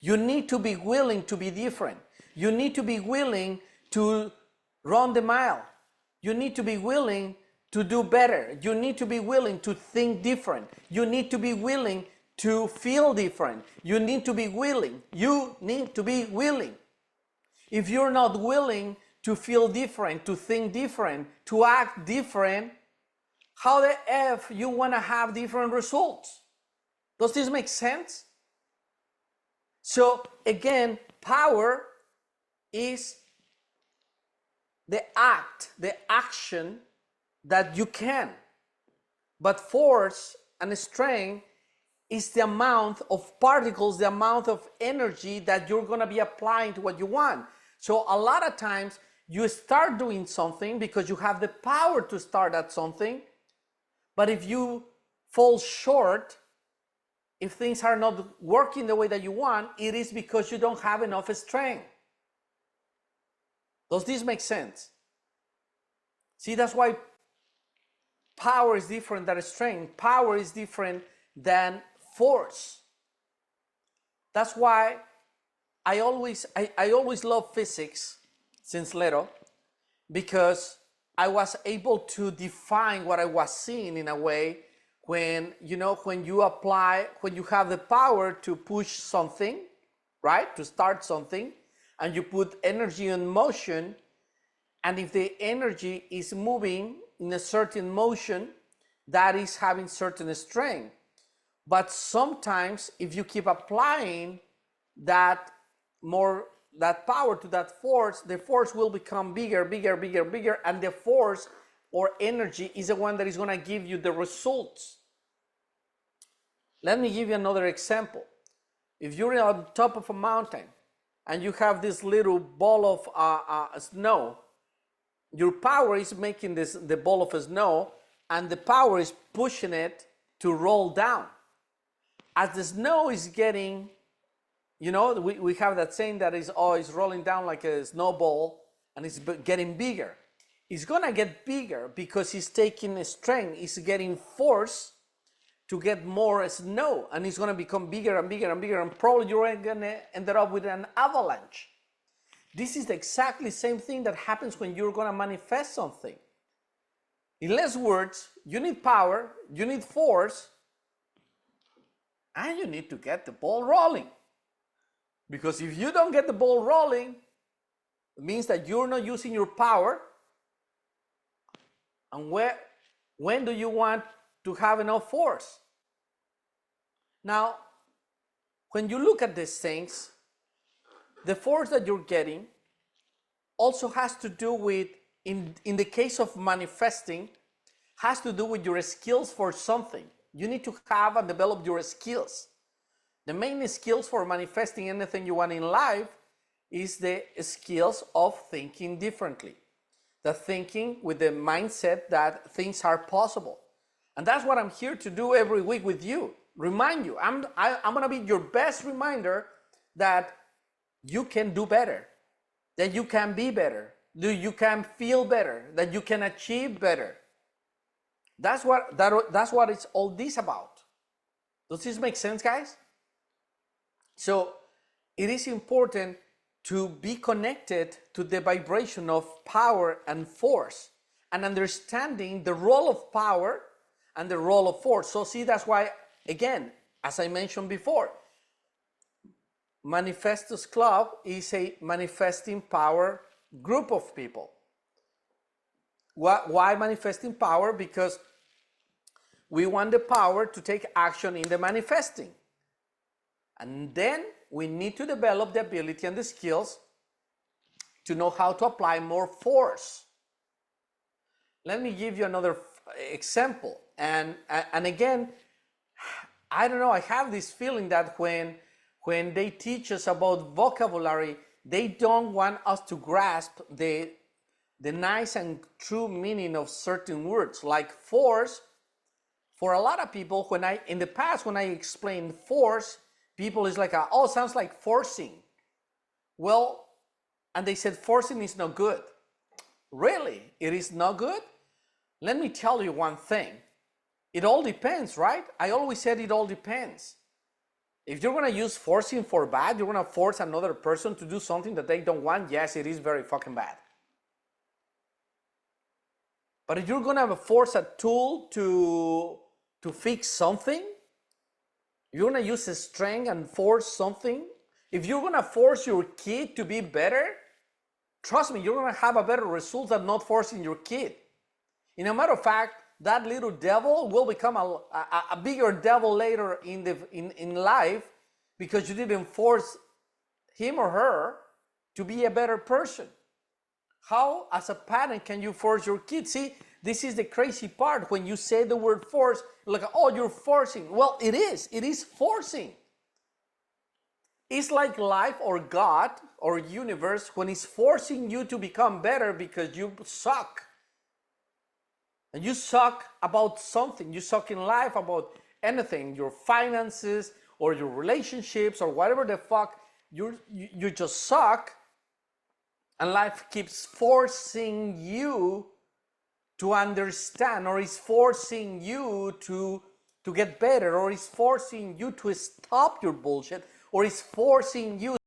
You need to be willing to be different. You need to be willing to run the mile. You need to be willing to do better. You need to be willing to think different. You need to be willing to feel different. You need to be willing. You need to be willing. If you're not willing to feel different, to think different, to act different, how the F you want to have different results? Does this make sense? So again, power is the act, the action that you can. But force and strength is the amount of particles, the amount of energy that you're going to be applying to what you want. So a lot of times you start doing something because you have the power to start at something. But if you fall short, if things are not working the way that you want, it is because you don't have enough strength. Does this make sense? See, that's why power is different than strength. Power is different than force. That's why I always love physics since little, because I was able to define what I was seeing in a way when you have the power to push something, right? To start something, and you put energy in motion, and if the energy is moving in a certain motion, that is having certain strength. But sometimes if you keep applying that power to that force, the force will become bigger, and the force or energy is the one that is going to give you the results. Let me give you another example. If you're on top of a mountain and you have this little ball of snow, your power is making the ball of snow, and the power is pushing it to roll down. As the snow is getting, we have that saying that is always rolling down like a snowball, and it's getting bigger. It's gonna get bigger because it's taking strength, it's getting force to get more snow, and it's gonna become bigger and bigger and bigger, and probably you're gonna end up with an avalanche. This is the exactly same thing that happens when you're gonna manifest something. In less words, you need power, you need force, and you need to get the ball rolling. Because if you don't get the ball rolling, it means that you're not using your power. And when do you want to have enough force? Now, when you look at these things, the force that you're getting also has to do with, in the case of manifesting, has to do with your skills for something. You need to have and develop your skills. The main skills for manifesting anything you want in life is the skills of thinking differently. The thinking with the mindset that things are possible. And that's what I'm here to do every week with you. Remind you, I'm going to be your best reminder that you can do better, that you can be better, that you can feel better, that you can achieve better. That's what it's all this about. Does this make sense, guys? So it is important to be connected to the vibration of power and force, and understanding the role of power and the role of force. So see, that's why, again, as I mentioned before, Manifestos Club is a manifesting power group of people. Why manifesting power? Because we want the power to take action in the manifesting. And then we need to develop the ability and the skills to know how to apply more force. Let me give you another example. And again, I don't know, I have this feeling that when they teach us about vocabulary, they don't want us to grasp the nice and true meaning of certain words. Like force, for a lot of people, in the past when I explained force, people is like, oh, sounds like forcing. Well, and they said forcing is no good. Really? It is not good? Let me tell you one thing. It all depends, right? I always said it all depends. If you're gonna use forcing for bad, you're gonna force another person to do something that they don't want, yes, it is very fucking bad. But if you're gonna force a tool to fix something, you're gonna use strength and force something. If you're gonna force your kid to be better, trust me, you're gonna have a better result than not forcing your kid. In a matter of fact, that little devil will become a bigger devil later in life because you didn't force him or her to be a better person. How, as a parent, can you force your kid? See, this is the crazy part. When you say the word force, like, oh, you're forcing. Well, it is forcing. It's like life or God or universe when it's forcing you to become better because you suck. And you suck about something. You suck in life about anything, your finances or your relationships or whatever the fuck. You just suck. And life keeps forcing you to understand, or is forcing you to get better, or is forcing you to stop your bullshit, or is forcing you